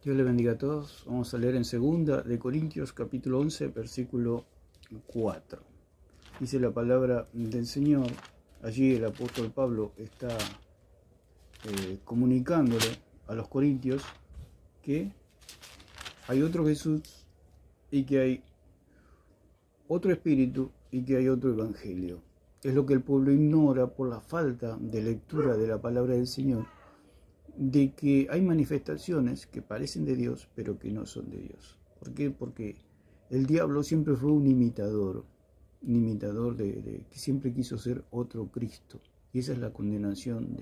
Dios le bendiga a todos. Vamos a leer en 2 Corintios capítulo 11, versículo 4. Dice la palabra del Señor. Allí el apóstol Pablo está comunicándole a los corintios que hay otro Jesús y que hay otro Espíritu y que hay otro Evangelio. Es lo que el pueblo ignora por la falta de lectura de la palabra del Señor, de que hay manifestaciones que parecen de Dios, pero que no son de Dios. ¿Por qué? Porque el diablo siempre fue un imitador que siempre quiso ser otro Cristo. Y esa es la condenación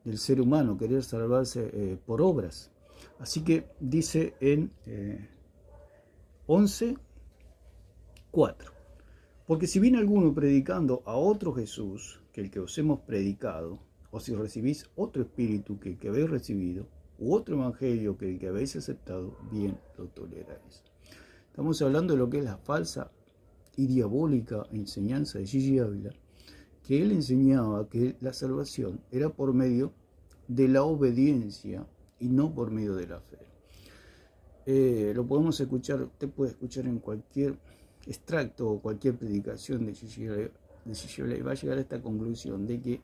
del ser humano, querer salvarse por obras. Así que dice en 11:4. Porque si viene alguno predicando a otro Jesús que el que os hemos predicado, o si recibís otro espíritu que el que habéis recibido, u otro evangelio que el que habéis aceptado, bien lo toleráis. Estamos hablando de lo que es la falsa y diabólica enseñanza de Gigi Ávila, que él enseñaba que la salvación era por medio de la obediencia y no por medio de la fe. Lo podemos escuchar, usted puede escuchar en cualquier extracto o cualquier predicación de Gigi Ávila y va a llegar a esta conclusión de que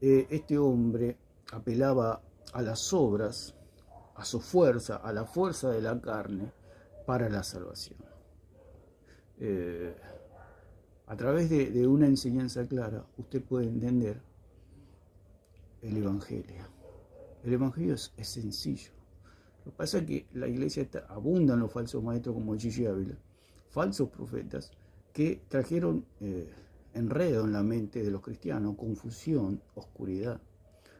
este hombre apelaba a las obras, a su fuerza, a la fuerza de la carne para la salvación. A través de una enseñanza clara, usted puede entender el Evangelio. El Evangelio es sencillo. Lo que pasa es que la iglesia abundan los falsos maestros como Gigi Ávila, falsos profetas que trajeron enredo en la mente de los cristianos, confusión, oscuridad.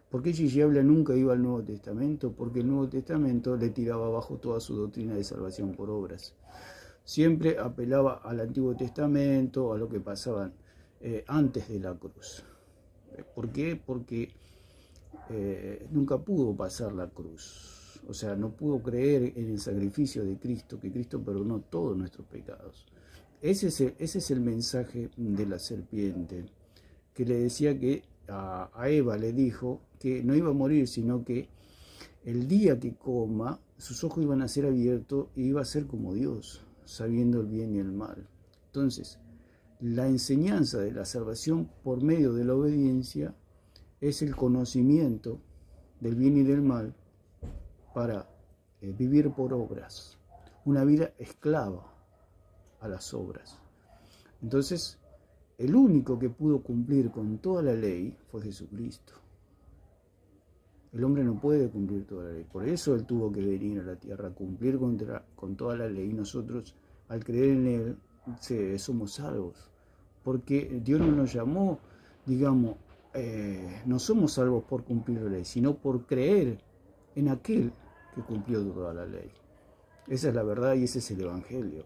¿Por qué Gigi Ávila nunca iba al Nuevo Testamento? Porque el Nuevo Testamento le tiraba abajo toda su doctrina de salvación por obras. Siempre apelaba al Antiguo Testamento, a lo que pasaba antes de la cruz. ¿Por qué? Porque nunca pudo pasar la cruz. O sea, no pudo creer en el sacrificio de Cristo, que Cristo perdonó todos nuestros pecados. Ese es el mensaje de la serpiente, que le decía que a Eva le dijo que no iba a morir, sino que el día que coma, sus ojos iban a ser abiertos y iba a ser como Dios, sabiendo el bien y el mal. Entonces, la enseñanza de la salvación por medio de la obediencia es el conocimiento del bien y del mal para vivir por obras, una vida esclava a las obras. Entonces, el único que pudo cumplir con toda la ley fue Jesucristo. El hombre no puede cumplir toda la ley, por eso él tuvo que venir a la tierra a cumplir con toda la ley. Nosotros, al creer en él, somos salvos, porque Dios no nos llamó, digamos, no somos salvos por cumplir la ley, sino por creer en aquel que cumplió toda la ley. Esa es la verdad y ese es el Evangelio,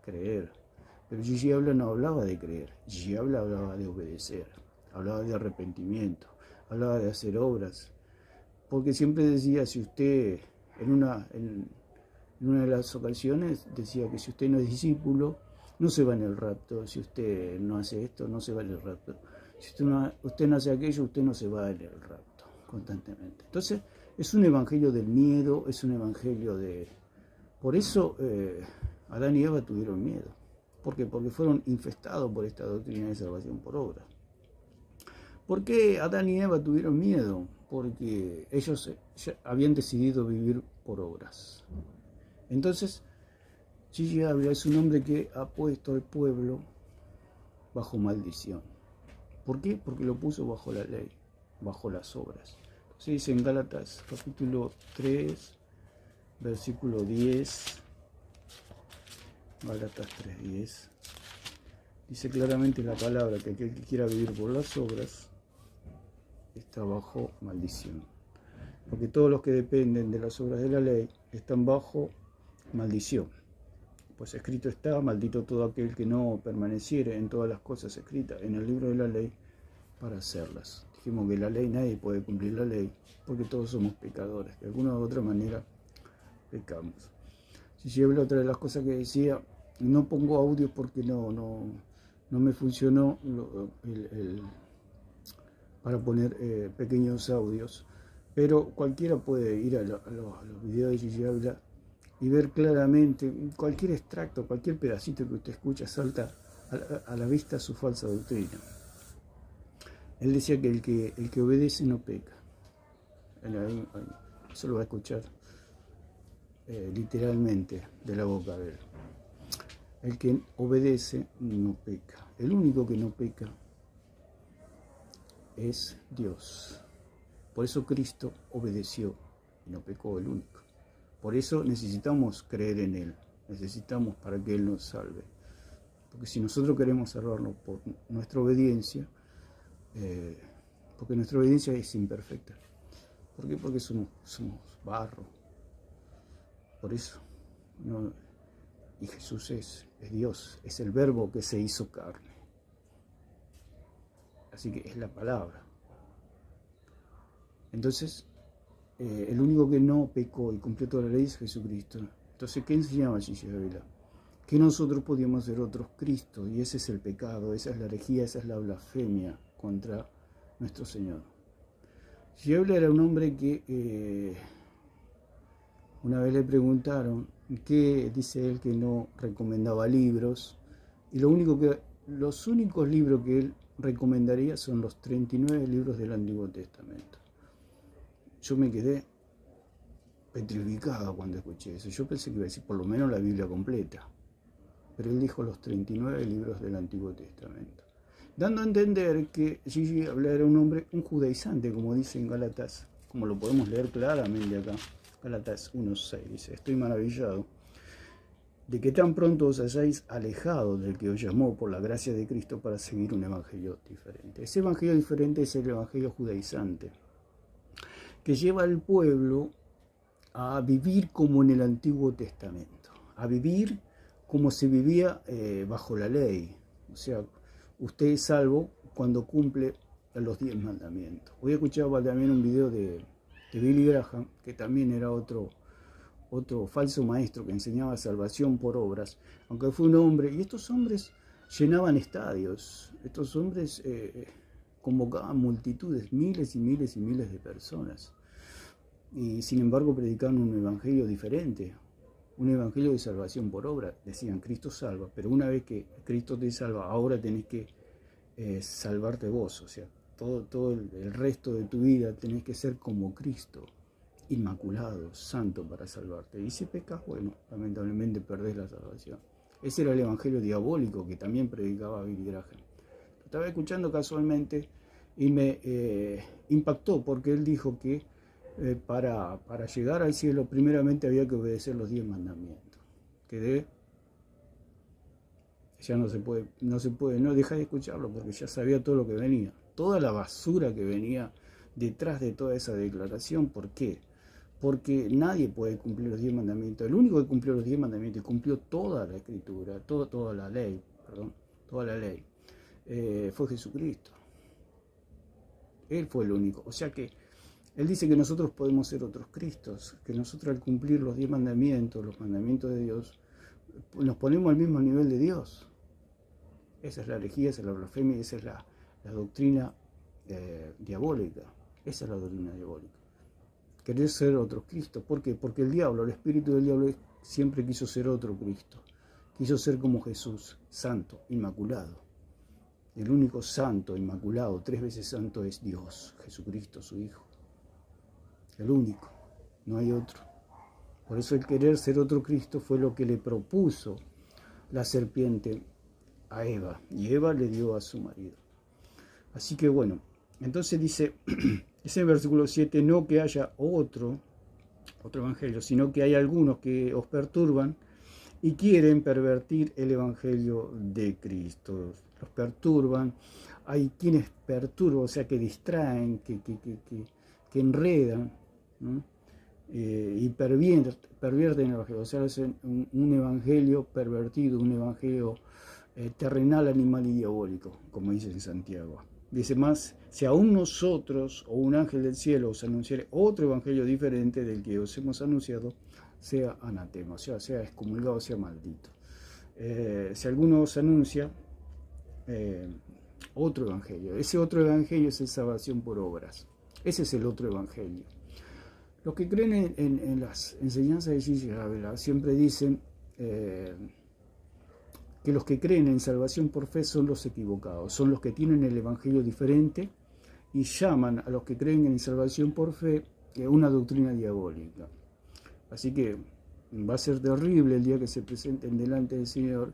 creer. Pero Gigi Ávila no hablaba de creer, Gigi Ávila hablaba de obedecer, hablaba de arrepentimiento, hablaba de hacer obras, porque siempre decía, si usted, en una de las ocasiones, decía que si usted no es discípulo, no se va en el rapto, si usted no hace esto, no se va en el rapto, si usted no hace aquello, usted no se va en el rapto, constantemente. Entonces, es un evangelio del miedo, es un evangelio de... Por eso Adán y Eva tuvieron miedo. ¿Por qué? Porque fueron infestados por esta doctrina de salvación por obra. ¿Por qué Adán y Eva tuvieron miedo? Porque ellos habían decidido vivir por obras. Entonces, Gigi Ávila es un hombre que ha puesto al pueblo bajo maldición. ¿Por qué? Porque lo puso bajo la ley, bajo las obras. Se dice en Gálatas capítulo 3, versículo 10, Gálatas 3:10, dice claramente la palabra que aquel que quiera vivir por las obras está bajo maldición. Porque todos los que dependen de las obras de la ley están bajo maldición. Pues escrito está, maldito todo aquel que no permaneciere en todas las cosas escritas en el libro de la ley para hacerlas. Dijimos que la ley, nadie puede cumplir la ley, porque todos somos pecadores, de alguna u otra manera pecamos. Si llevo otra de las cosas que decía, no pongo audio porque no me funcionó para poner pequeños audios, Pero cualquiera puede ir a los videos de Gigi Ávila y ver claramente cualquier extracto, cualquier pedacito que usted escucha, salta a la vista su falsa doctrina. Él decía que el que obedece no peca. Eso lo va a escuchar literalmente de la boca de él. El que obedece no peca. El único que no peca es Dios. Por eso Cristo obedeció y no pecó, el único. Por eso necesitamos creer en Él. Necesitamos para que Él nos salve. Porque si nosotros queremos salvarnos por nuestra obediencia, porque nuestra obediencia es imperfecta. ¿Por qué? Porque somos barro. Por eso. No, y Jesús es Dios, es el verbo que se hizo carne. Así que es la palabra. Entonces, el único que no pecó y cumplió toda la ley es Jesucristo. Entonces, ¿qué enseñaba Gigi Ávila? Que nosotros podíamos ser otros Cristos, y ese es el pecado, esa es la herejía, esa es la blasfemia contra nuestro Señor. Gigi Ávila era un hombre que una vez le preguntaron que dice él que no recomendaba libros, y los únicos libros que él recomendaría son los 39 libros del Antiguo Testamento. Yo me quedé petrificado cuando escuché eso. Yo pensé que iba a decir por lo menos la Biblia completa, pero él dijo los 39 libros del Antiguo Testamento, dando a entender que Gigi Ávila era un hombre, un judaizante, como dice en Gálatas, como lo podemos leer claramente acá. Gálatas 1:6 dice: estoy maravillado de que tan pronto os hayáis alejado del que os llamó por la gracia de Cristo para seguir un evangelio diferente. Ese evangelio diferente es el evangelio judaizante, que lleva al pueblo a vivir como en el Antiguo Testamento, a vivir como se vivía bajo la ley. O sea, usted es salvo cuando cumple los 10 mandamientos. Hoy escuchaba también un video de Billy Graham, que también era otro falso maestro que enseñaba salvación por obras, aunque fue un hombre, y estos hombres llenaban estadios, estos hombres convocaban multitudes, miles y miles y miles de personas, y sin embargo predicaban un evangelio diferente, un evangelio de salvación por obra. Decían: Cristo salva, pero una vez que Cristo te salva, ahora tenés que salvarte vos, o sea, todo el resto de tu vida tenés que ser como Cristo, inmaculado, santo, para salvarte. Y si pecas, bueno, lamentablemente perdés la salvación. Ese era el evangelio diabólico que también predicaba Billy Graham. Lo estaba escuchando casualmente y me impactó, porque él dijo que para llegar al cielo primeramente había que obedecer los 10 mandamientos. Quedé, ya no se puede, no dejar de escucharlo, porque ya sabía todo lo que venía, toda la basura que venía detrás de toda esa declaración. ¿Por qué? Porque nadie puede cumplir los 10 mandamientos. El único que cumplió los 10 mandamientos y cumplió toda la escritura, toda la ley, fue Jesucristo. Él fue el único. O sea que él dice que nosotros podemos ser otros Cristos, que nosotros al cumplir los 10 mandamientos, los mandamientos de Dios, nos ponemos al mismo nivel de Dios. Esa es la herejía, esa es la blasfemia, esa es la doctrina diabólica. Esa es la doctrina diabólica. Querer ser otro Cristo. ¿Por qué? Porque el espíritu del diablo siempre quiso ser otro Cristo. Quiso ser como Jesús, santo, inmaculado. El único santo, inmaculado, 3 veces santo es Dios, Jesucristo, su Hijo. El único, no hay otro. Por eso el querer ser otro Cristo fue lo que le propuso la serpiente a Eva, y Eva le dio a su marido. Así que bueno, entonces dice ese versículo 7, no que haya otro evangelio, sino que hay algunos que os perturban y quieren pervertir el evangelio de Cristo. Los perturban, hay quienes perturban, o sea, que distraen, que enredan, ¿no? Y pervierten el evangelio, o sea, hacen un evangelio pervertido, un evangelio terrenal, animal y diabólico, como dice en Santiago. Dice más: si aún nosotros o un ángel del cielo os anunciare otro evangelio diferente del que os hemos anunciado, sea anatema, o sea excomulgado, sea maldito. Si alguno os anuncia otro evangelio, ese otro evangelio es el salvación por obras. Ese es el otro evangelio. Los que creen en las enseñanzas de Gigi Ávila siempre dicen que los que creen en salvación por fe son los equivocados, son los que tienen el evangelio diferente y llaman a los que creen en salvación por fe una doctrina diabólica. Así que va a ser terrible el día que se presenten delante del Señor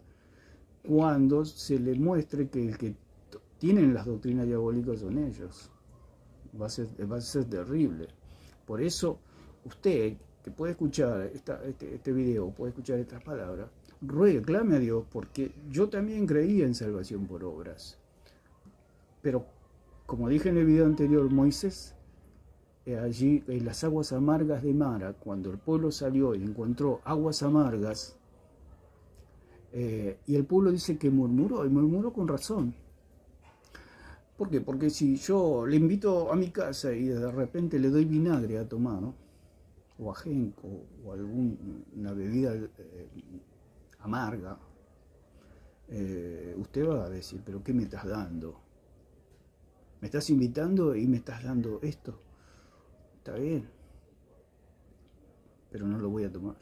cuando se le muestre que el que tienen las doctrinas diabólicas son ellos. Va a ser terrible. Por eso usted que puede escuchar este video, puede escuchar estas palabras, ruegue, clame a Dios, porque yo también creía en salvación por obras. Pero, como dije en el video anterior, Moisés, allí en las aguas amargas de Mara, cuando el pueblo salió y encontró aguas amargas, y el pueblo dice que murmuró, y murmuró con razón. ¿Por qué? Porque si yo le invito a mi casa y de repente le doy vinagre a tomar, ¿no? O ajenco, o alguna bebida amarga, usted va a decir, pero ¿qué me estás dando? ¿Me estás invitando y me estás dando esto? Está bien, pero no lo voy a tomar.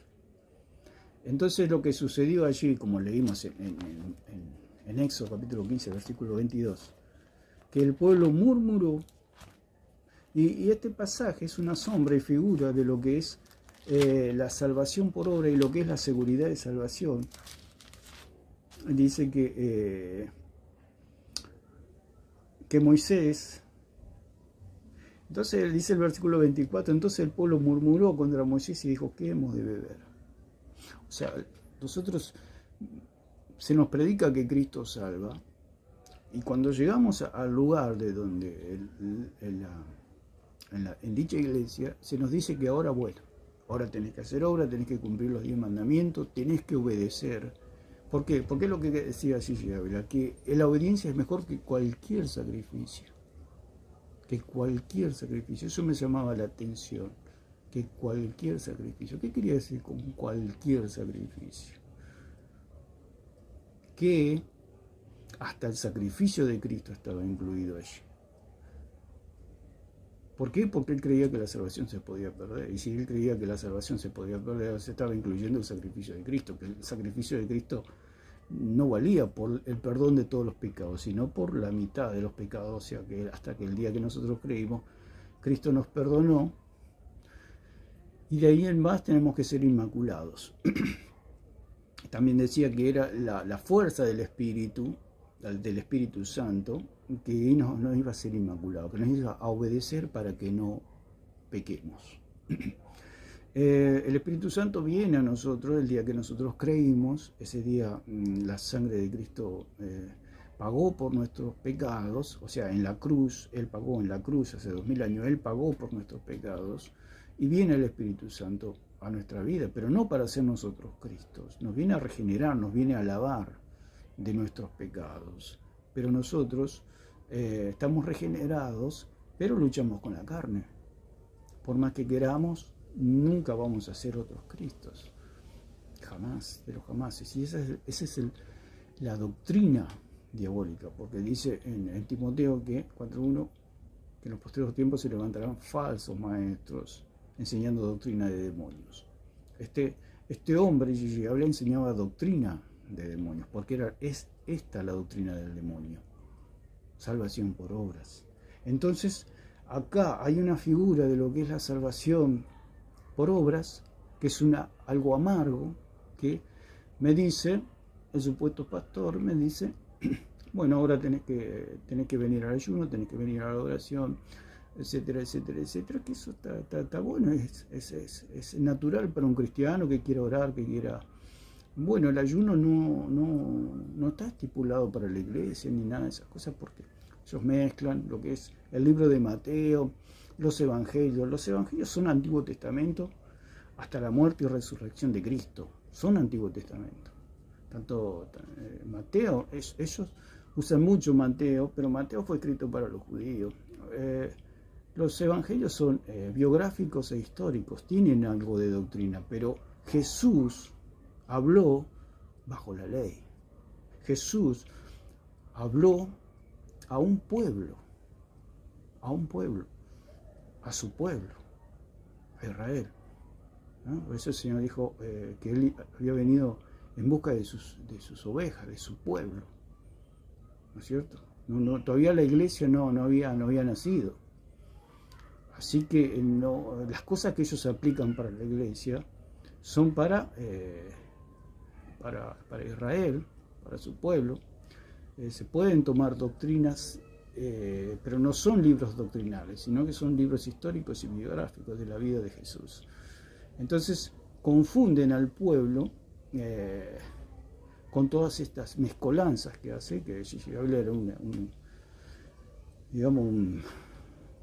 Entonces lo que sucedió allí, como leímos en Éxodo capítulo 15, versículo 22, que el pueblo murmuró, y este pasaje es una sombra y figura de lo que es la salvación por obra y lo que es la seguridad de salvación. Dice que Moisés, entonces dice el versículo 24, entonces el pueblo murmuró contra Moisés y dijo, ¿qué hemos de beber? O sea, nosotros se nos predica que Cristo salva, y cuando llegamos al lugar de donde en dicha iglesia se nos dice que ahora, bueno, ahora tenés que hacer obra, tenés que cumplir los 10 mandamientos, tenés que obedecer. ¿Por qué? Porque es lo que decía Gigi Ávila, que la obediencia es mejor que cualquier sacrificio. Que cualquier sacrificio. Eso me llamaba la atención. Que cualquier sacrificio. ¿Qué quería decir con cualquier sacrificio? Que hasta el sacrificio de Cristo estaba incluido allí. ¿Por qué? Porque él creía que la salvación se podía perder. Y si él creía que la salvación se podía perder, se estaba incluyendo el sacrificio de Cristo, que el sacrificio de Cristo no valía por el perdón de todos los pecados, sino por la mitad de los pecados. O sea que hasta que el día que nosotros creímos, Cristo nos perdonó, y de ahí en más tenemos que ser inmaculados. También decía que era la fuerza del Espíritu Santo, que nos iba a ser inmaculado, que nos iba a obedecer para que no pequemos. El Espíritu Santo viene a nosotros el día que nosotros creímos. Ese día la sangre de Cristo pagó por nuestros pecados, o sea, en la cruz, Él pagó en la cruz hace 2000 años, Él pagó por nuestros pecados, y viene el Espíritu Santo a nuestra vida, pero no para ser nosotros Cristos, nos viene a regenerar, nos viene a lavar de nuestros pecados, pero nosotros estamos regenerados, pero luchamos con la carne. Por más que queramos, nunca vamos a ser otros Cristos, jamás, de los jamases. Y esa es la doctrina diabólica, porque dice en Timoteo que 4:1 que en los posteriores tiempos se levantarán falsos maestros enseñando doctrina de demonios. Este hombre, Gigi Ávila, enseñaba doctrina de demonios, porque es esta la doctrina del demonio, salvación por obras. Entonces, acá hay una figura de lo que es la salvación por obras, que es algo amargo, que me dice, el supuesto pastor me dice, bueno, ahora tenés que venir al ayuno, tenés que venir a la oración, etcétera, etcétera, etcétera, que eso está bueno, es natural para un cristiano que quiera orar, que quiera... Bueno, el ayuno no está estipulado para la iglesia ni nada de esas cosas, porque ellos mezclan lo que es el libro de Mateo, los evangelios. Los evangelios son Antiguo Testamento hasta la muerte y resurrección de Cristo, son Antiguo Testamento. Tanto Mateo, ellos usan mucho Mateo, pero Mateo fue escrito para los judíos. Los evangelios son biográficos e históricos, tienen algo de doctrina, pero Jesús habló bajo la ley. Jesús habló a un pueblo, a su pueblo. a Israel, ¿no? Por eso el Señor dijo que Él había venido en busca de sus ovejas, de su pueblo, ¿no es cierto? Todavía la iglesia no había nacido. Así que las cosas que ellos aplican para la iglesia son para Israel, para su pueblo. Se pueden tomar doctrinas, pero no son libros doctrinales, sino que son libros históricos y biográficos de la vida de Jesús. Entonces confunden al pueblo con todas estas mezcolanzas que hace, que Gigi Gabriel era un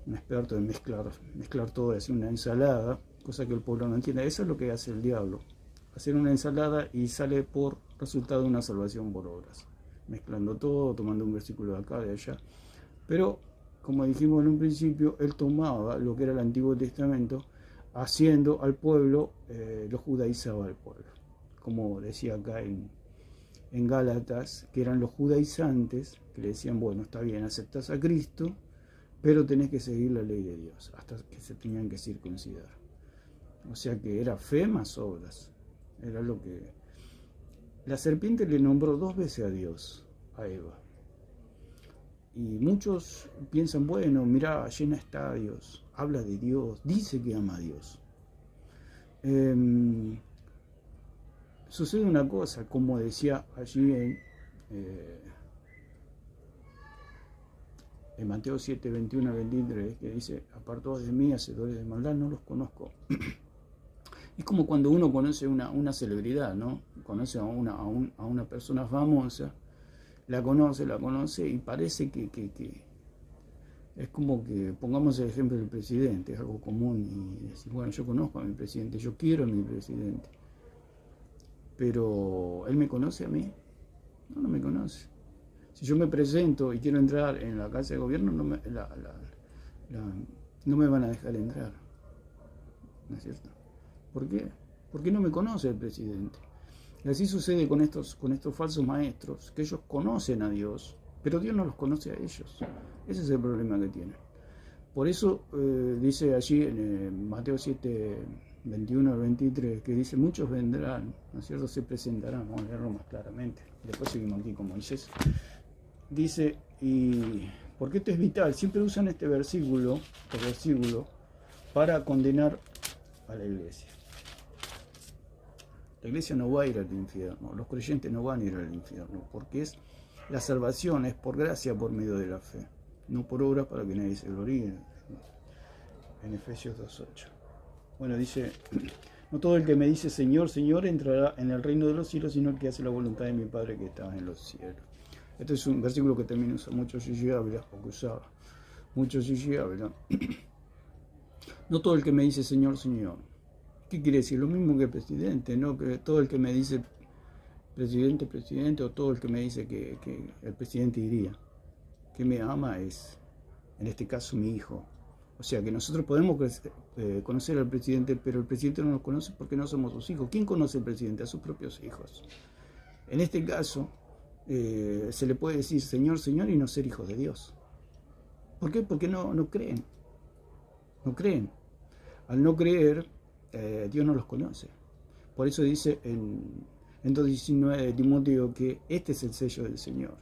experto en mezclar todo, así una ensalada, cosa que el pueblo no entiende. Eso es lo que hace el diablo, hacer una ensalada y sale por resultado una salvación por obras, mezclando todo, tomando un versículo de acá, de allá. Pero, como dijimos en un principio, él tomaba lo que era el Antiguo Testamento, haciendo al pueblo, lo judaizaba al pueblo. Como decía acá en Gálatas, que eran los judaizantes, que le decían, bueno, está bien, aceptás a Cristo, pero tenés que seguir la ley de Dios, hasta que se tenían que circuncidar. O sea que era fe más obras. Era lo que... La serpiente le nombró 2 veces a Dios, a Eva. Y muchos piensan, bueno, mirá, llena está Dios, habla de Dios, dice que ama a Dios. Sucede una cosa, como decía allí en Mateo 7, 21 a 23, que dice, apartados de mí, hacedores de maldad, no los conozco. Es como cuando uno conoce una celebridad, ¿no? Conoce a una persona famosa, la conoce y parece que es como que, pongamos el ejemplo del presidente, es algo común, y decir, bueno, yo conozco a mi presidente, yo quiero a mi presidente, pero ¿él me conoce a mí? No me conoce. Si yo me presento y quiero entrar en la casa de gobierno, no me van a dejar entrar, ¿no es cierto? ¿Por qué? Porque no me conoce el presidente. Y así sucede con estos falsos maestros, que ellos conocen a Dios, pero Dios no los conoce a ellos. Ese es el problema que tienen. Por eso dice allí en Mateo 7, 21 al 23, que dice, muchos vendrán, ¿no es cierto? Se presentarán, vamos a leerlo más claramente. Después seguimos aquí con Moisés. Dice, y porque esto es vital, siempre usan este versículo para condenar a la iglesia. La iglesia no va a ir al infierno, los creyentes no van a ir al infierno, porque la salvación es por gracia por medio de la fe, no por obras para que nadie se gloríe, en Efesios 2:8. Bueno, dice, no todo el que me dice Señor, Señor entrará en el reino de los cielos, sino el que hace la voluntad de mi Padre que está en los cielos. Este es un versículo que también usa mucho Gigi Ávila, o que usaba mucho Gigi Ávila. No todo el que me dice Señor, Señor. ¿Qué quiere decir? Lo mismo que presidente, ¿no? Que todo el que me dice presidente, o todo el que me dice que el presidente diría que me ama es, en este caso, mi hijo. O sea que nosotros podemos conocer al presidente, pero el presidente no nos conoce porque no somos sus hijos. ¿Quién conoce al presidente? A sus propios hijos. En este caso, se le puede decir Señor, Señor y no ser hijos de Dios. ¿Por qué? Porque no creen. No creen. Al no creer, Dios no los conoce. Por eso dice en 2:19 de Timoteo que este es el sello del Señor.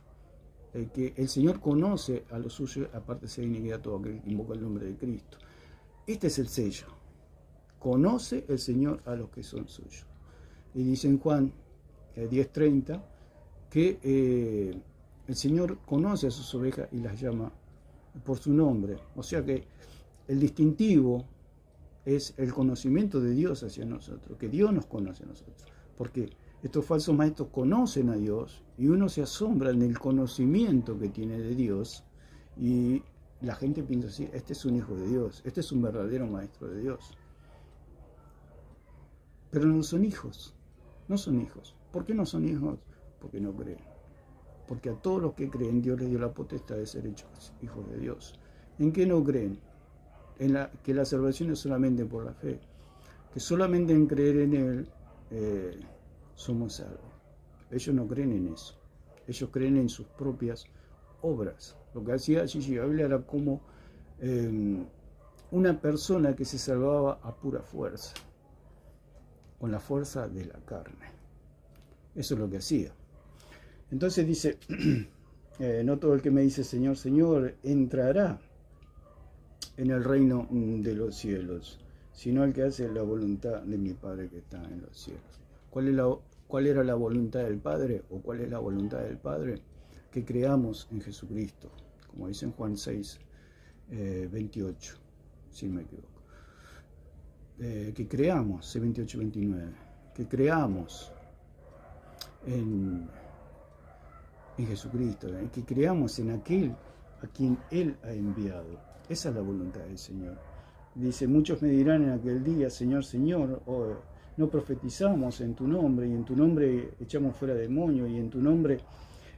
Que el Señor conoce a los suyos, aparte de iniquidad todo aquel que invoca el nombre de Cristo. Este es el sello. Conoce el Señor a los que son suyos. Y dice en Juan 10:30 que el Señor conoce a sus ovejas y las llama por su nombre. O sea que el distintivo es el conocimiento de Dios hacia nosotros, que Dios nos conoce a nosotros. Porque estos falsos maestros conocen a Dios y uno se asombra en el conocimiento que tiene de Dios y la gente piensa así, este es un hijo de Dios, este es un verdadero maestro de Dios. Pero no son hijos, no son hijos. ¿Por qué no son hijos? Porque no creen. Porque a todos los que creen Dios les dio la potestad de ser hechos hijos de Dios. ¿En qué no creen? Que la salvación es solamente por la fe, que solamente en creer en Él somos salvos. Ellos no creen en eso, ellos creen en sus propias obras. Lo que hacía Gigi Ávila era como una persona que se salvaba a pura fuerza, con la fuerza de la carne. Eso es lo que hacía. Entonces dice, no todo el que me dice Señor, Señor, entrará en el reino de los cielos, sino el que hace la voluntad de mi Padre que está en los cielos. ¿Cuál era la voluntad del Padre? ¿O cuál es la voluntad del Padre? Que creamos en Jesucristo, como dice en Juan 6, 28, si no me equivoco. Que creamos, C28, 29, que creamos en Jesucristo, que creamos en aquel a quien Él ha enviado. Esa es la voluntad del Señor. Dice, muchos me dirán en aquel día, Señor, Señor, no profetizamos en tu nombre, y en tu nombre echamos fuera demonios, y en tu nombre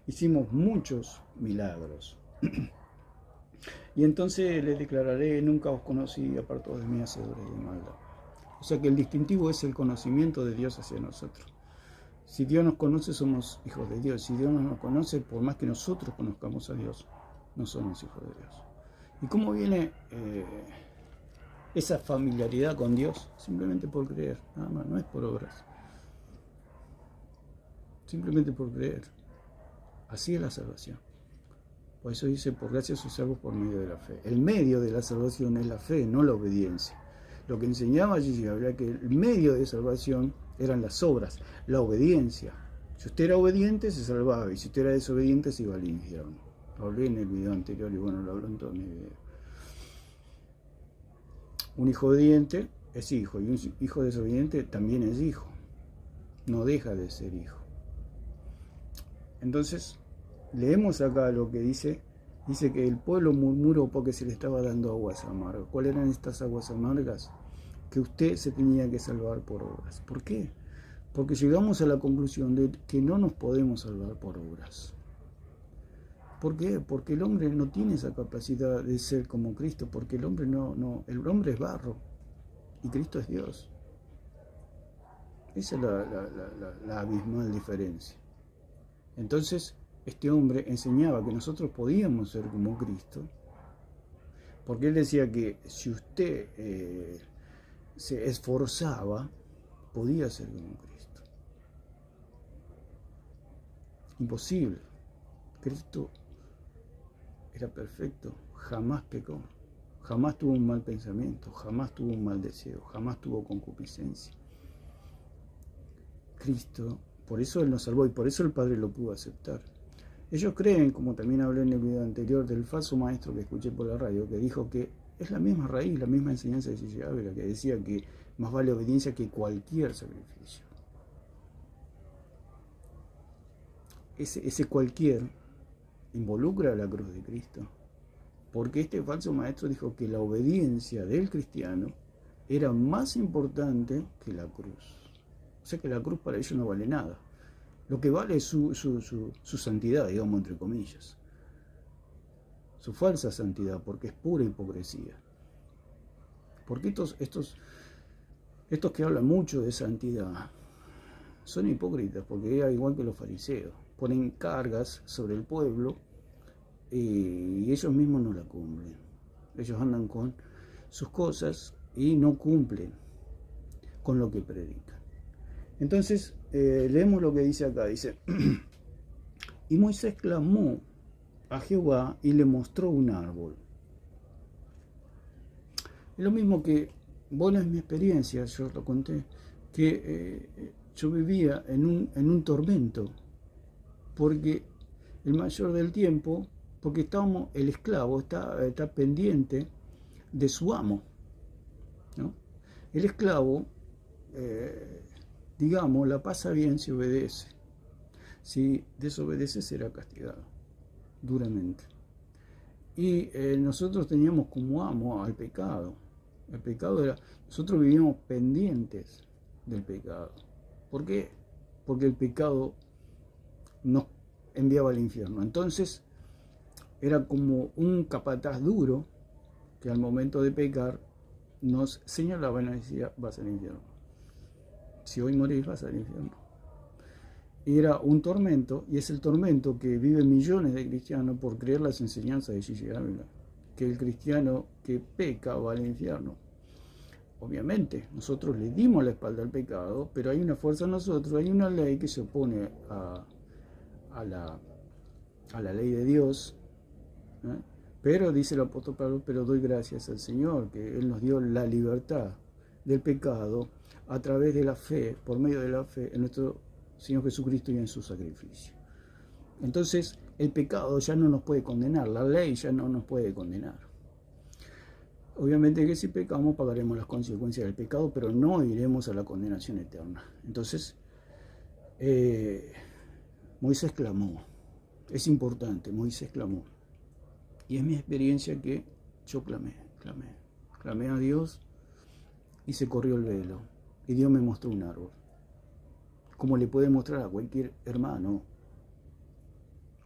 hicimos muchos milagros. Y entonces les declararé, nunca os conocí, apartados de mí, hacedores de maldad. O sea que el distintivo es el conocimiento de Dios hacia nosotros. Si Dios nos conoce, somos hijos de Dios. Si Dios no nos conoce, por más que nosotros conozcamos a Dios, no somos hijos de Dios. ¿Y cómo viene esa familiaridad con Dios? Simplemente por creer, nada más, no es por obras. Simplemente por creer. Así es la salvación. Por eso dice, por gracia sois salvos por medio de la fe. El medio de la salvación es la fe, no la obediencia. Lo que enseñaba allí había que el medio de salvación eran las obras, la obediencia. Si usted era obediente, se salvaba, y si usted era desobediente, se iba al infierno. Lo hablé en el video anterior y bueno, lo hablo en todo mi video. Un hijo obediente es hijo, y un hijo desobediente también es hijo. No deja de ser hijo. Entonces, leemos acá lo que dice que el pueblo murmuró porque se le estaba dando aguas amargas. ¿Cuáles eran estas aguas amargas? Que usted se tenía que salvar por obras. ¿Por qué? Porque llegamos a la conclusión de que no nos podemos salvar por obras. ¿Por qué? Porque el hombre no tiene esa capacidad de ser como Cristo, porque el hombre el hombre es barro y Cristo es Dios. Esa es la abismal diferencia. Entonces, este hombre enseñaba que nosotros podíamos ser como Cristo, porque él decía que si usted se esforzaba, podía ser como Cristo. Imposible. Cristo era perfecto, jamás pecó, jamás tuvo un mal pensamiento, jamás tuvo un mal deseo, jamás tuvo concupiscencia. Cristo, por eso Él nos salvó y por eso el Padre lo pudo aceptar. Ellos creen, como también hablé en el video anterior, del falso maestro que escuché por la radio, que dijo que es la misma raíz, la misma enseñanza de Gigi Ávila, que decía que más vale obediencia que cualquier sacrificio. Ese cualquier involucra a la cruz de Cristo, porque este falso maestro dijo que la obediencia del cristiano era más importante que la cruz. O sea que la cruz para ellos no vale nada. Lo que vale es su santidad, digamos, entre comillas. Su falsa santidad, porque es pura hipocresía. Porque estos que hablan mucho de santidad son hipócritas, porque era igual que los fariseos. Ponen cargas sobre el pueblo y ellos mismos no la cumplen. Ellos andan con sus cosas y no cumplen con lo que predican. Entonces, leemos lo que dice acá. Dice, y Moisés clamó a Jehová y le mostró un árbol. Es lo mismo que, bueno, es mi experiencia, yo lo conté, que yo vivía en un tormento, porque el mayor del tiempo, porque el esclavo está pendiente de su amo, ¿no? El esclavo, digamos, la pasa bien si obedece. Si desobedece será castigado duramente. Y nosotros teníamos como amo al pecado. El pecado era, nosotros vivíamos pendientes del pecado. ¿Por qué? Porque el pecado nos enviaba al infierno. Entonces era como un capataz duro que al momento de pecar nos señalaba y nos decía, vas al infierno. Si hoy morís, vas al infierno. Y era un tormento, y es el tormento que viven millones de cristianos por creer las enseñanzas de Gigi Ávila, que el cristiano que peca va al infierno. Obviamente, nosotros le dimos la espalda al pecado, pero hay una fuerza en nosotros, hay una ley que se opone a la ley de Dios. ¿Eh? Pero, dice el apóstol Pablo, pero doy gracias al Señor, que Él nos dio la libertad del pecado a través de la fe, por medio de la fe en nuestro Señor Jesucristo y en su sacrificio. Entonces, el pecado ya no nos puede condenar, la ley ya no nos puede condenar. Obviamente que si pecamos pagaremos las consecuencias del pecado, pero no iremos a la condenación eterna. Entonces, Moisés clamó. Es importante, Moisés clamó. Y es mi experiencia que yo clamé a Dios y se corrió el velo. Y Dios me mostró un árbol. Como le puede mostrar a cualquier hermano,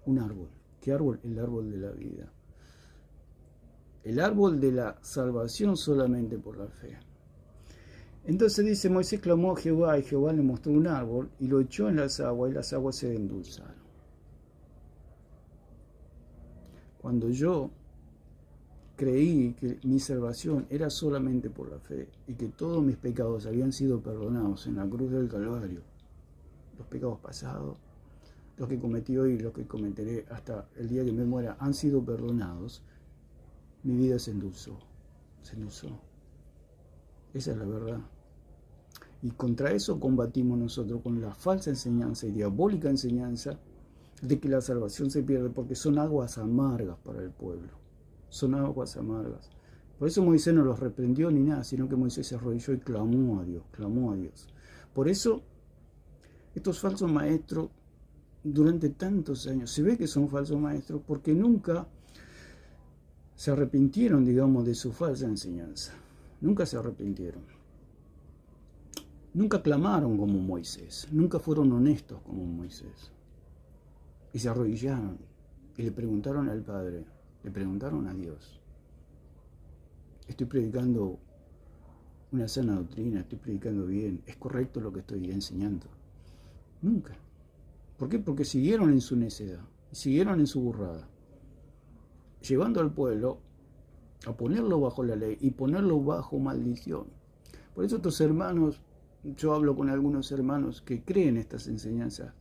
un árbol. ¿Qué árbol? El árbol de la vida. El árbol de la salvación solamente por la fe. Entonces dice, Moisés clamó a Jehová y Jehová le mostró un árbol y lo echó en las aguas y las aguas se endulzaron. Cuando yo creí que mi salvación era solamente por la fe y que todos mis pecados habían sido perdonados en la cruz del Calvario, los pecados pasados, los que cometí hoy y los que cometeré hasta el día que me muera han sido perdonados, mi vida se endulzó. Esa es la verdad. Y contra eso combatimos nosotros con la falsa enseñanza y diabólica enseñanza de que la salvación se pierde porque son aguas amargas para el pueblo. Son aguas amargas. Por eso Moisés no los reprendió ni nada, sino que Moisés se arrodilló y clamó a Dios. Por eso, estos falsos maestros, durante tantos años, se ve que son falsos maestros porque nunca se arrepintieron, digamos, de su falsa enseñanza. Nunca se arrepintieron. Nunca clamaron como Moisés. Nunca fueron honestos como Moisés. Y se arrodillaron y le preguntaron al Padre, le preguntaron a Dios. Estoy predicando una sana doctrina, estoy predicando bien, ¿es correcto lo que estoy enseñando? Nunca. ¿Por qué? Porque siguieron en su necedad, siguieron en su burrada, llevando al pueblo a ponerlo bajo la ley y ponerlo bajo maldición. Por eso estos hermanos, yo hablo con algunos hermanos que creen estas enseñanzas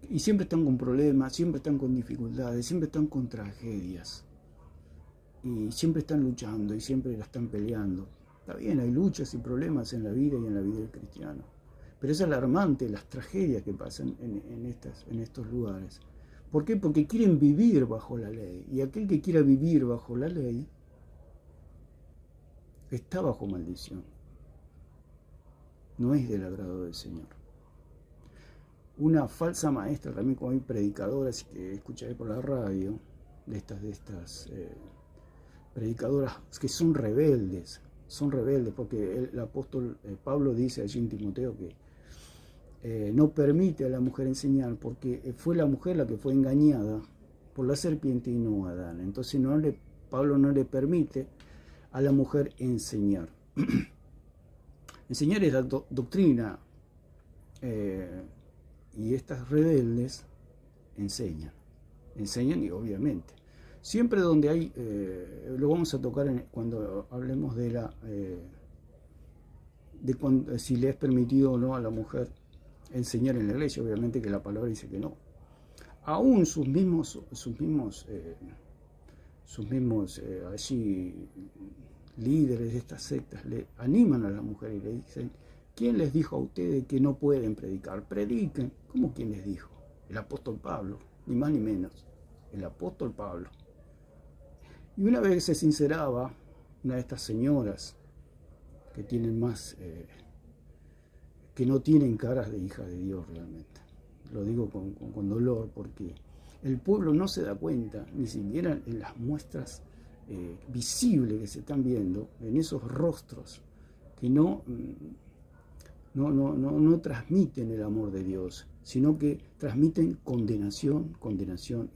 y siempre están con problemas, siempre están con dificultades, siempre están con tragedias y siempre están luchando y siempre la están peleando. Está bien, hay luchas y problemas en la vida y en la vida del cristiano, pero es alarmante las tragedias que pasan en estos lugares. ¿Por qué? Porque quieren vivir bajo la ley. Y aquel que quiera vivir bajo la ley está bajo maldición. No es del agrado del Señor. Una falsa maestra, también como hay predicadoras que escucharé por la radio, de estas predicadoras que son rebeldes, porque el apóstol Pablo dice allí en Timoteo que no permite a la mujer enseñar porque fue la mujer la que fue engañada por la serpiente y no Adán. Entonces Pablo no le permite a la mujer enseñar. Enseñar es la doctrina y estas rebeldes enseñan y obviamente. Siempre donde hay, lo vamos a tocar cuando hablemos de si le es permitido o no a la mujer enseñar en la iglesia, obviamente que la palabra dice que no. Aún sus mismos allí líderes de estas sectas le animan a la mujer y le dicen, ¿quién les dijo a ustedes que no pueden predicar? Prediquen. ¿Cómo quién les dijo? El apóstol Pablo, ni más ni menos. El apóstol Pablo. Y una vez se sinceraba una de estas señoras que tienen que no tienen caras de hija de Dios realmente. Lo digo con dolor porque el pueblo no se da cuenta, ni siquiera en las muestras visibles que se están viendo, en esos rostros que no transmiten el amor de Dios, sino que transmiten condenación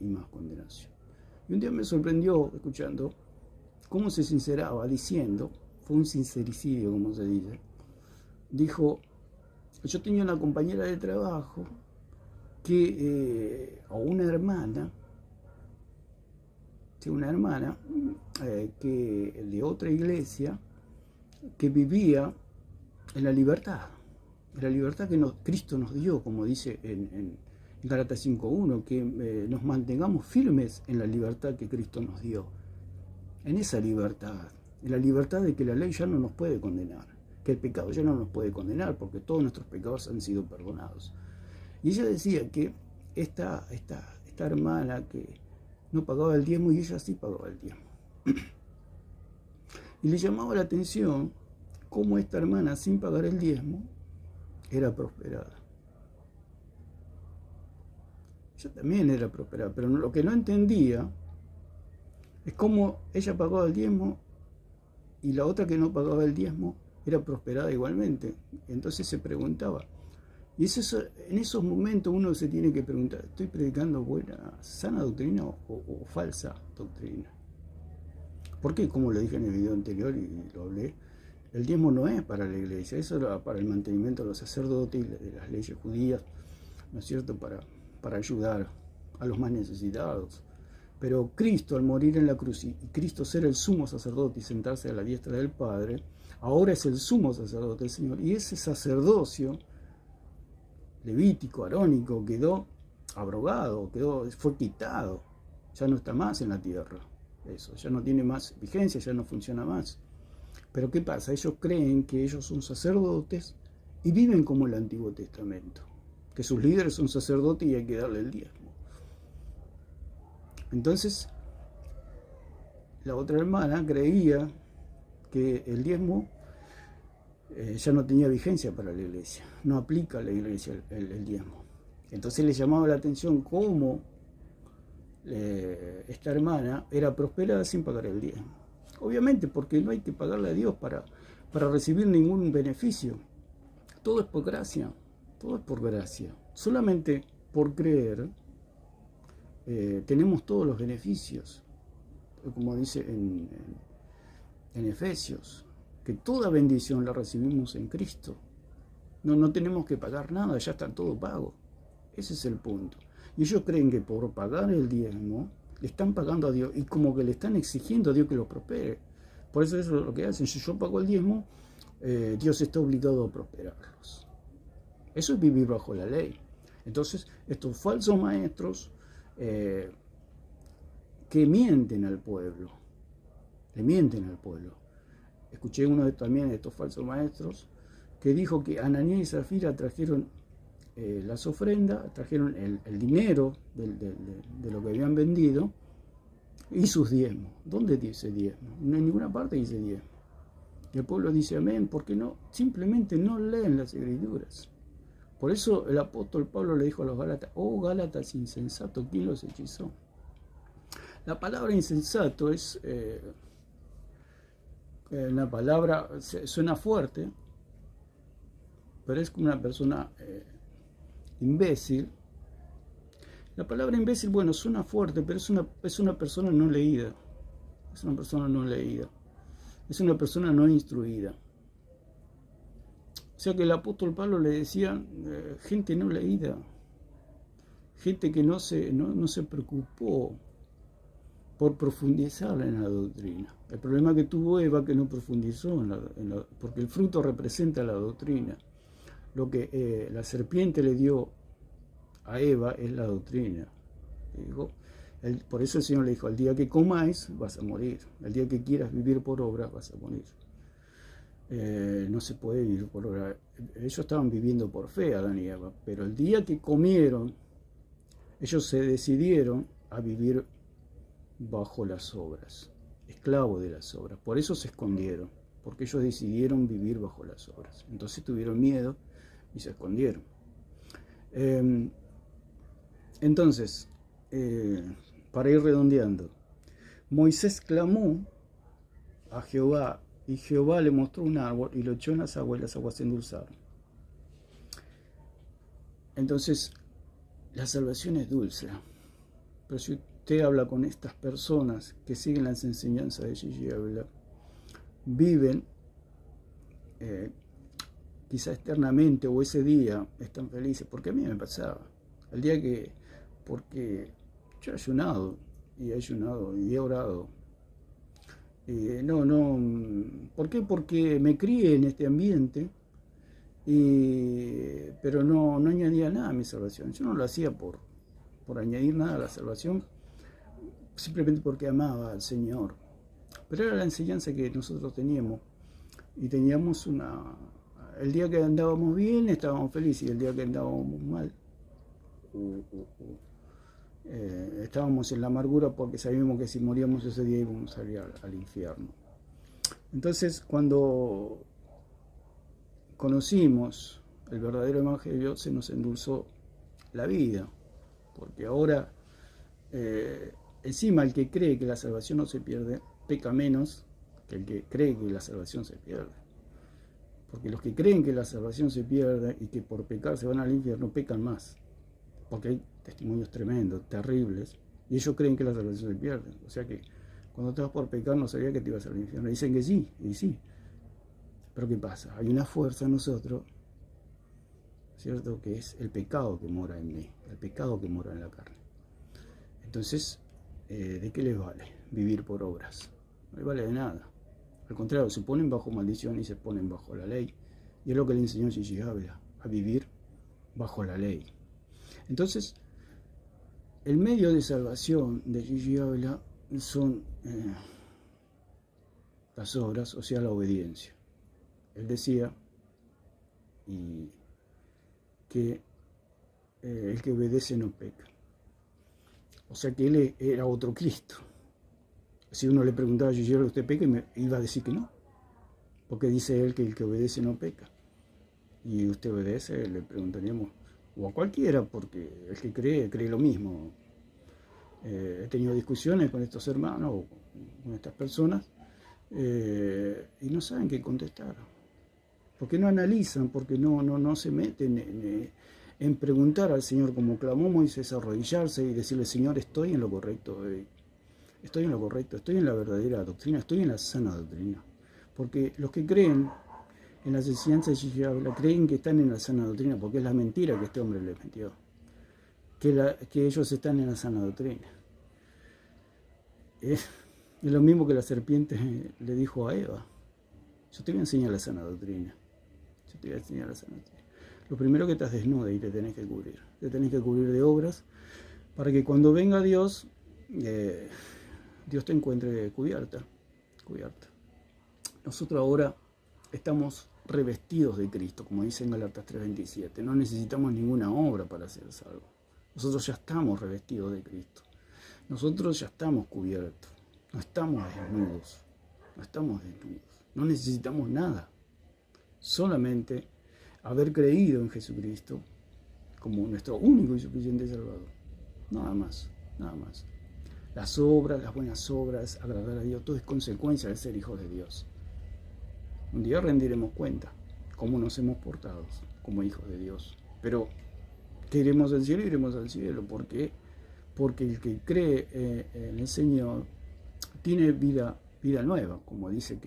y más condenación. Y un día me sorprendió escuchando cómo se sinceraba diciendo, fue un sincericidio como se dice, dijo, yo tenía una compañera de trabajo o una hermana una hermana que de otra iglesia que vivía en la libertad que Cristo nos dio, como dice en Gálatas 5:1, que nos mantengamos firmes en la libertad que Cristo nos dio. En esa libertad, en la libertad de que la ley ya no nos puede condenar, que el pecado ya no nos puede condenar, porque todos nuestros pecados han sido perdonados. Y ella decía que esta hermana que no pagaba el diezmo, y ella sí pagaba el diezmo. Y le llamaba la atención cómo esta hermana, sin pagar el diezmo, era prosperada. Ella también era prosperada, pero lo que no entendía es cómo ella pagaba el diezmo y la otra que no pagaba el diezmo era prosperada igualmente. Entonces se preguntaba. Y en esos momentos uno se tiene que preguntar, ¿estoy predicando buena, sana doctrina o falsa doctrina? Porque, como lo dije en el video anterior y lo hablé, el diezmo no es para la iglesia, eso era para el mantenimiento de los sacerdotes y de las leyes judías, ¿no es cierto?, para ayudar a los más necesitados. Pero Cristo, al morir en la cruz y Cristo ser el sumo sacerdote y sentarse a la diestra del Padre, ahora es el sumo sacerdote del Señor. Y ese sacerdocio levítico, arónico, quedó abrogado, fue quitado, ya no está más en la tierra. Eso, ya no tiene más vigencia, ya no funciona más. Pero ¿qué pasa? Ellos creen que ellos son sacerdotes y viven como el Antiguo Testamento, que sus líderes son sacerdotes y hay que darle el diezmo. Entonces, la otra hermana creía que el diezmo ya no tenía vigencia para la iglesia, no aplica a la iglesia el diezmo. Entonces le llamaba la atención cómo esta hermana era prosperada sin pagar el diezmo. Obviamente, porque no hay que pagarle a Dios para recibir ningún beneficio. Todo es por gracia, todo es por gracia. Solamente por creer tenemos todos los beneficios, como dice en Efesios, que toda bendición la recibimos en Cristo. No tenemos que pagar nada, ya está todo pago. Ese es el punto. Y ellos creen que por pagar el diezmo le están pagando a Dios y como que le están exigiendo a Dios que los prospere. Por eso es lo que hacen. Si yo pago el diezmo, Dios está obligado a prosperarlos. Eso es vivir bajo la ley. Entonces, estos falsos maestros que mienten al pueblo, le mienten al pueblo. Escuché uno también de estos falsos maestros que dijo que Ananías y Zafira trajeron las ofrendas, trajeron el dinero de lo que habían vendido y sus diezmos. ¿Dónde dice diezmo? No en ninguna parte dice diezmo. Y el pueblo dice amén, porque no, simplemente no leen las escrituras. Por eso el apóstol Pablo le dijo a los Gálatas, oh Gálatas insensatos, ¿quién los hechizó? La palabra insensato es una palabra, suena fuerte, pero es como una persona imbécil. La palabra imbécil, bueno, suena fuerte, pero es una persona no leída. Es una persona no leída. Es una persona no instruida. O sea que el apóstol Pablo le decía gente no leída, gente que no se preocupó por profundizar en la doctrina. El problema que tuvo Eva que no profundizó porque el fruto representa la doctrina. Lo que la serpiente le dio a Eva es la doctrina. Por eso el Señor le dijo, el día que comáis vas a morir, el día que quieras vivir por obra vas a morir. No se puede vivir por obra. Ellos estaban viviendo por fe, Adán y Eva, pero el día que comieron, ellos se decidieron a vivir bajo las obras, esclavos de las obras. Por eso se escondieron, porque ellos decidieron vivir bajo las obras. Entonces tuvieron miedo y se escondieron. Entonces, para ir redondeando, Moisés clamó a Jehová y Jehová le mostró un árbol y lo echó en las aguas se endulzaron. Entonces, la salvación es dulce. Pero si usted habla con estas personas que siguen las enseñanzas de Gigi Ávila, viven quizás eternamente o ese día están felices, porque a mí me pasaba. El día porque yo he ayunado y he ayunado y he orado. ¿Por qué? Porque me crié en este ambiente, pero no añadía nada a mi salvación. Yo no lo hacía por añadir nada a la salvación, simplemente porque amaba al Señor. Pero era la enseñanza que nosotros teníamos. Y teníamos el día que andábamos bien estábamos felices, y el día que andábamos mal estábamos en la amargura, porque sabíamos que si moríamos ese día íbamos a ir al infierno. Entonces, cuando conocimos el verdadero evangelio, se nos endulzó la vida, porque ahora encima el que cree que la salvación no se pierde peca menos que el que cree que la salvación se pierde. Porque los que creen que la salvación se pierde y que por pecar se van al infierno, pecan más. Porque hay testimonios tremendos, terribles, y ellos creen que la salvación se pierde. O sea que cuando te vas por pecar no sabía que te ibas al infierno. Dicen que sí, y sí. Pero ¿qué pasa? Hay una fuerza en nosotros, ¿cierto? Que es el pecado que mora en mí, el pecado que mora en la carne. Entonces, ¿de qué les vale vivir por obras? No les vale de nada. Al contrario, se ponen bajo maldición y se ponen bajo la ley. Y es lo que le enseñó Gigi Ávila, a vivir bajo la ley. Entonces, el medio de salvación de Gigi Ávila son las obras, o sea, la obediencia. Él decía que el que obedece no peca. O sea que él era otro Cristo. Si uno le preguntaba a Gigi Ávila, ¿usted peca? Y me iba a decir que no. Porque dice él que el que obedece no peca. Y usted obedece, le preguntaríamos, o a cualquiera, porque el que cree lo mismo. He tenido discusiones con estos hermanos o con estas personas y no saben qué contestar. Porque no analizan, porque no se meten en preguntar al Señor, como clamó Moisés, arrodillarse y decirle: Señor, estoy en lo correcto, estoy en lo correcto, estoy en la verdadera doctrina, estoy en la sana doctrina. Porque los que creen en las enseñanzas de Gigi Ávila creen que están en la sana doctrina, porque es la mentira que este hombre les metió, que ellos están en la sana doctrina. Es lo mismo que la serpiente le dijo a Eva: yo te voy a enseñar la sana doctrina, yo te voy a enseñar la sana doctrina. Lo primero que estás desnuda y te tenés que cubrir de obras, para que cuando venga Dios, Dios te encuentre cubierta. Nosotros ahora estamos revestidos de Cristo, como dice en Gálatas 3:27. No necesitamos ninguna obra para ser salvos. Nosotros ya estamos revestidos de Cristo. Nosotros ya estamos cubiertos. No estamos desnudos. No necesitamos nada. Solamente haber creído en Jesucristo como nuestro único y suficiente Salvador. Nada más. Las obras, las buenas obras, agradar a Dios, todo es consecuencia de ser hijos de Dios. Un día rendiremos cuenta cómo nos hemos portado como hijos de Dios. Pero que iremos al cielo, ¿por qué? Porque el que cree en el Señor tiene vida nueva, como dice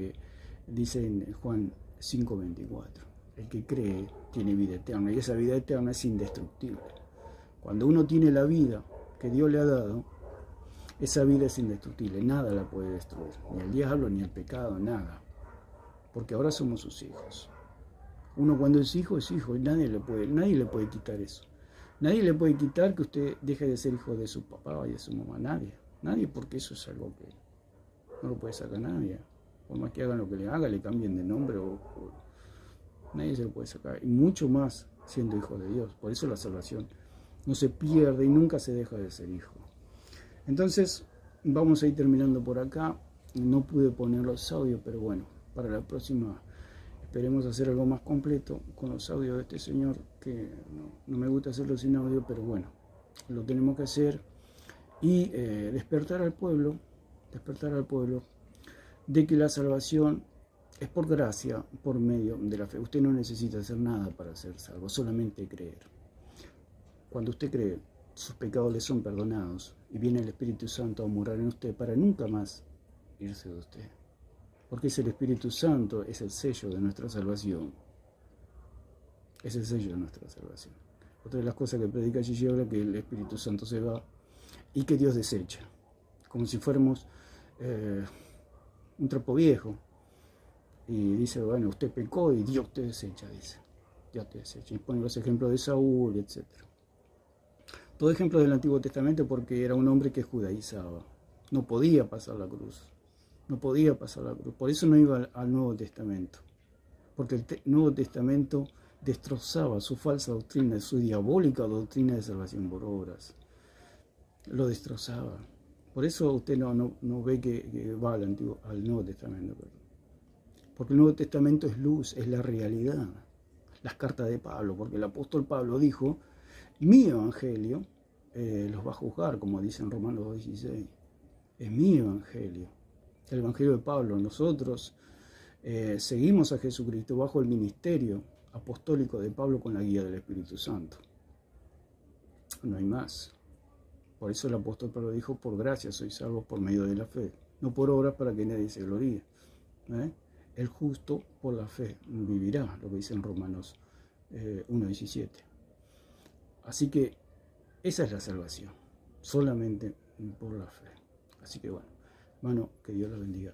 en Juan 5:24. El que cree tiene vida eterna, y esa vida eterna es indestructible. Cuando uno tiene la vida que Dios le ha dado, esa vida es indestructible, nada la puede destruir, ni el diablo, ni el pecado, nada. Porque ahora somos sus hijos. Uno cuando es hijo, y nadie le puede quitar eso. Nadie le puede quitar que usted deje de ser hijo de su papá y de su mamá. Nadie, porque eso es algo que no lo puede sacar nadie. Por más que hagan lo que le haga, le cambien de nombre, nadie se lo puede sacar. Y mucho más siendo hijo de Dios. Por eso la salvación no se pierde y nunca se deja de ser hijo. Entonces, vamos a ir terminando por acá. No pude poner los audios, pero bueno, para la próxima esperemos hacer algo más completo con los audios de este señor, que no me gusta hacerlo sin audio, pero bueno, lo tenemos que hacer. Y despertar al pueblo de que la salvación es por gracia, por medio de la fe. Usted no necesita hacer nada para ser salvo, solamente creer. Cuando usted cree, sus pecados le son perdonados y viene el Espíritu Santo a morar en usted para nunca más irse de usted. Porque es el Espíritu Santo, es el sello de nuestra salvación. Otra de las cosas que predica Gigi Ávila, que el Espíritu Santo se va y que Dios desecha. como si fuéramos un trapo viejo. Y dice, bueno, usted pecó y Dios te desecha, dice. Dios te desecha. Y pone los ejemplos de Saúl, etc. Todo ejemplo del Antiguo Testamento porque era un hombre que judaizaba. No podía pasar la cruz. No podía pasar la cruz. Por eso no iba al Nuevo Testamento. Porque el Nuevo Testamento destrozaba su falsa doctrina, su diabólica doctrina de salvación por obras. Lo destrozaba. Por eso usted no ve que va al Nuevo Testamento. Porque el Nuevo Testamento es luz, es la realidad. Las cartas de Pablo, porque el apóstol Pablo dijo, mi evangelio los va a juzgar, como dice en Romanos 2:16. Es mi evangelio. El evangelio de Pablo. Nosotros seguimos a Jesucristo bajo el ministerio apostólico de Pablo con la guía del Espíritu Santo. No hay más. Por eso el apóstol Pablo dijo, por gracia sois salvos por medio de la fe, no por obras para que nadie se gloríe. El justo por la fe vivirá, lo que dice en Romanos 1:17. Así que esa es la salvación, solamente por la fe. Así que bueno, hermano, que Dios la bendiga.